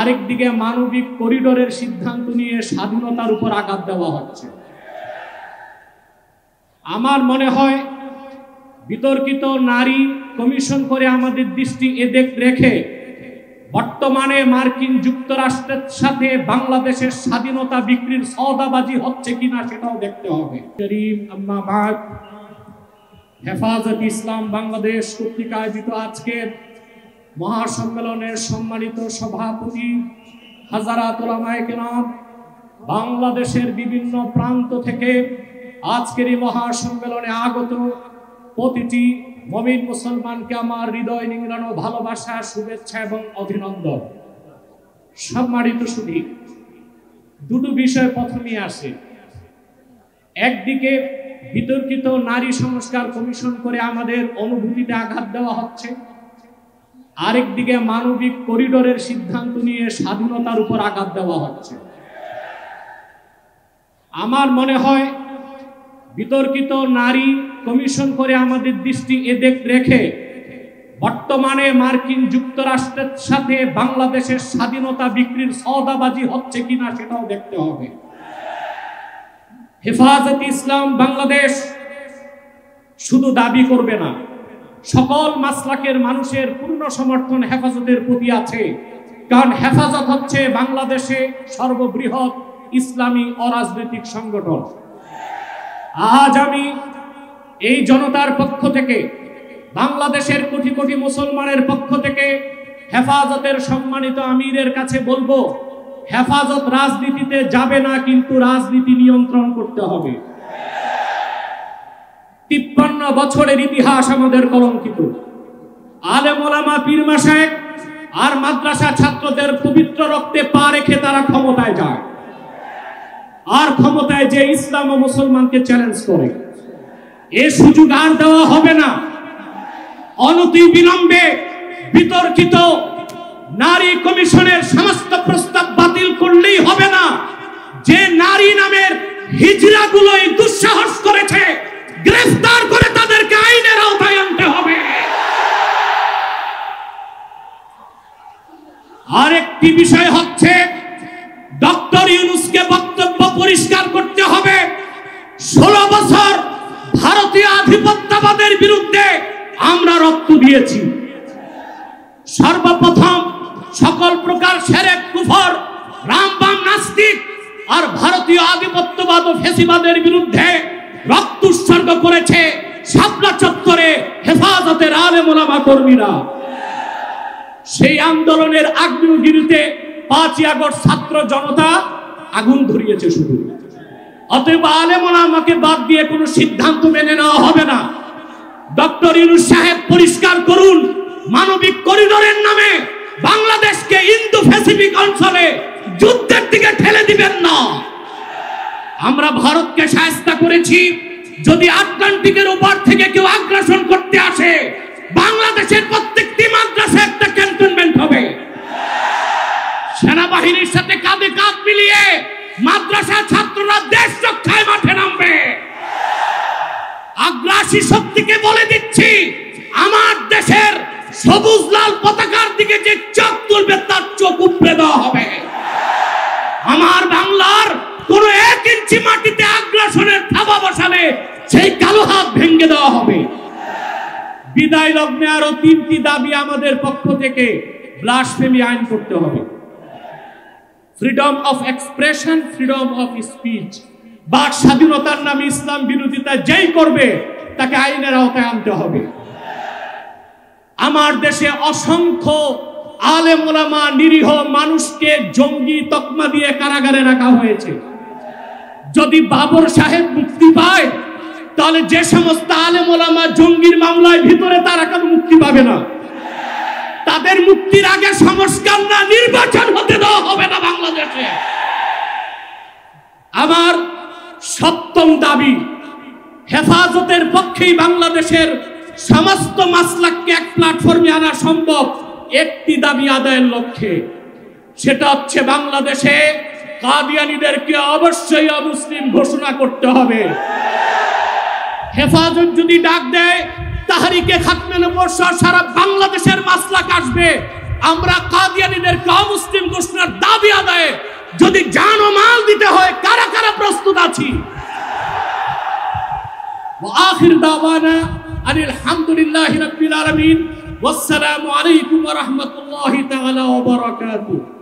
আরেকদিকে মানবিক করিডোরের সিদ্ধান্ত নিয়ে স্বাধীনতার উপর আঘাত দেওয়া হচ্ছে। আমার মনে হয় বিতর্কিত নারী কমিশন করে আমাদের দৃষ্টি এদিকে রেখে বর্তমানে মার্কিন যুক্তরাষ্ট্রের সাথে বাংলাদেশের স্বাধীনতা বিক্রির সওদাবাজি হচ্ছে কিনা সেটাও দেখতে হবে। আম্মা বাদ, হেফাজত ইসলাম বাংলাদেশ কর্তৃক আয়োজিত আজকের মহাসম্মেলনের সম্মানিত সভাপতি হাজারাত উলামায়ে কেরাম, বাংলাদেশের বিভিন্ন প্রান্ত থেকে আজকের এই মহাসম্মেলনে আগত প্রতিটি মুমিন মুসলমানকে আমার হৃদয় নিংড়ানো ভালোবাসা, শুভেচ্ছা এবং অভিনন্দন। সম্মানিত সুধী, দুটো বিষয় প্রথমেই আসে। একদিকে বিতর্কিত নারী সংস্কার কমিশন করে আমাদের অনুভূতিতে আঘাত দেওয়া হচ্ছে, আরেকদিকে মানবিক করিডোরের সিদ্ধান্ত নিয়ে স্বাধীনতার উপর আঘাত দেওয়া হচ্ছে। আমার মনে হয় বিতর্কিত নারী কমিশন করে আমাদের দৃষ্টি এদিকে রেখে বর্তমানে মার্কিন যুক্তরাষ্ট্রের সাথে বাংলাদেশের স্বাধীনতা বিক্রির সওদাবাজি হচ্ছে কিনা সেটাও দেখতে হবে। হেফাজত ইসলাম বাংলাদেশ শুধু দাবি করবে না, সকল মাসলাকের মানুষের পূর্ণ সমর্থন হেফাজতের প্রতি আছে, কারণ হেফাজত হচ্ছে বাংলাদেশে সর্ববৃহৎ ইসলামী অরাজনৈতিক সংগঠন। আজ আমি এই জনতার পক্ষ থেকে, বাংলাদেশের কোটি কোটি মুসলমানের পক্ষ থেকে হেফাজতের সম্মানিত আমিরের কাছে বলবো, হেফাজত রাজনীতিতে যাবে না, কিন্তু রাজনীতি নিয়ন্ত্রণ করতে হবে। 53 বছরের ইতিহাস আমাদের কলঙ্কিত। আলেম ওলামা, পীর মাশায়েখ আর মাদ্রাসা ছাত্রদের পবিত্র রক্তে পা রেখে তারা ক্ষমতায় যায়, আর ক্ষমতায় যে ইসলাম ও মুসলমানকে চ্যালেঞ্জ করে। এ সুযোগ আর দেওয়া হবে না। অনতি বিলম্বে বিতর্কিত নারী কমিশনের সমস্ত প্রস্তাব বাতিল করলেই হবে না। যে নারী নামের হিজড়াগুলোই দুঃসাহস করেছে, গ্রেফতার করে তাদেরকে আইনের আওতায় আনতে হবে। আরেকটি বিষয় হচ্ছে, ডক্টর ইউনূসকে বক্তব্য পরিষ্কার করতে হবে। 16 বছর ভারতীয় আধিপত্যবাদের বিরুদ্ধে আমরা রক্ত দিয়েছি। সর্বপ্রথম সকল প্রকার শিরক, কুফর, রামবাম, নাস্তিক আর ভারতীয় আধিপত্যবাদ ও ফ্যাসিবাদের বিরুদ্ধে রক্ত উৎসর্গ করেছে শাপলা চত্বরে হেফাজতের আলেম ওলামা কর্মীরা। সেই আন্দোলনের আগ্নেয়গিরিতে 5ই আগস্ট ছাত্র জনতা আগুন ধরিয়েছে শুধু। অতএব আলেম ওলামাকে বাদ দিয়ে কোনো সিদ্ধান্ত মেনে নেওয়া হবে না। ডক্টর ইউনূস সাহেব পরিষ্কার করুন, মানবিক করিডোরের নামে বাংলাদেশকে ইন্দো প্যাসিফিক অঞ্চলে যুদ্ধের দিকে ঠেলে দিবেন না। আমরা ভারতকে শায়েস্তা করেছি, যদি আটলান্টিকের উপর থেকে কেউ আগ্রাসন করতে আসে, বাংলাদেশের প্রত্যেকটি মাদ্রাসায় একটা ক্যান্টনমেন্ট হবে। সেনাবাহিনীর সাথে কাঁধে কাঁধ মিলিয়ে মাদ্রাসা ছাত্ররা দেশ রক্ষায় মাঠে নামবে। আগ্রাসী শক্তিকে বলে দিচ্ছি, আমার দেশের সবুজ লাল পতাকার দিকে যে চোখ তুলবে তার চোখ উপড়ে দেওয়া হবে। আমার বাংলার কোন 1 ইঞ্চি মাটিতে আগ্রাসনের থাবা বসালে সেই কালো হাত ভেঙে দেওয়া হবে। বিদায় লগ্নে আরো 3টি দাবি আমাদের পক্ষ থেকে। ব্লাসফেমি আইন করতে হবে, freedom of expression, freedom of speech. বাক স্বাধীনতার নামে ইসলাম বিরোধিতা যেই করবে তাকে আইনের আওতায় আনতে হবে। আমার দেশে অসংখ্য আলেম ওলামা, নিরীহ মানুষকে জঙ্গি তকমা দিয়ে কারাগারে রাখা হয়েছে। যদি বাবর সাহেব মুক্তি পায়, তাহলে যে সমস্ত আলেম ওলামা জঙ্গির মামলায় ভিতরে, তারা কেন মুক্তি পাবে না? তাদের মুক্তির আগে সংস্কার না, নির্বাচন হতে দেওয়া হবে না বাংলাদেশে। আমার 7ম দাবি, হেফাজতের পক্ষেই বাংলাদেশের সমস্ত মাসলাককে এক প্ল্যাটফর্মে আনা সম্ভব একটি দাবি আদায়ের লক্ষ্যে। সেটা হচ্ছে বাংলাদেশে কাদিয়ানীদেরকে অবশ্যই অমুসলিম ঘোষণা করতে হবে। হেফাজত যদি ডাক দেয়, তাহরিকে খাতমে নবুয়্বত সারা বাংলাদেশের মাসলাক আসবে, আমরা কাদিয়ানীদেরকে অমুসলিম ঘোষণার দাবি আদায়ে যদি জান ও মাল দিতে হয় কারা কারা প্রস্তুত আছি। ওয়া আখির দাওয়ানা আনিল হামদুলিল্লাহি রাব্বিল আলামিন ওয়াসসালামু আলাইকুম ওয়া রাহমাতুল্লাহি তাআলা ওয়া বারাকাতুহু।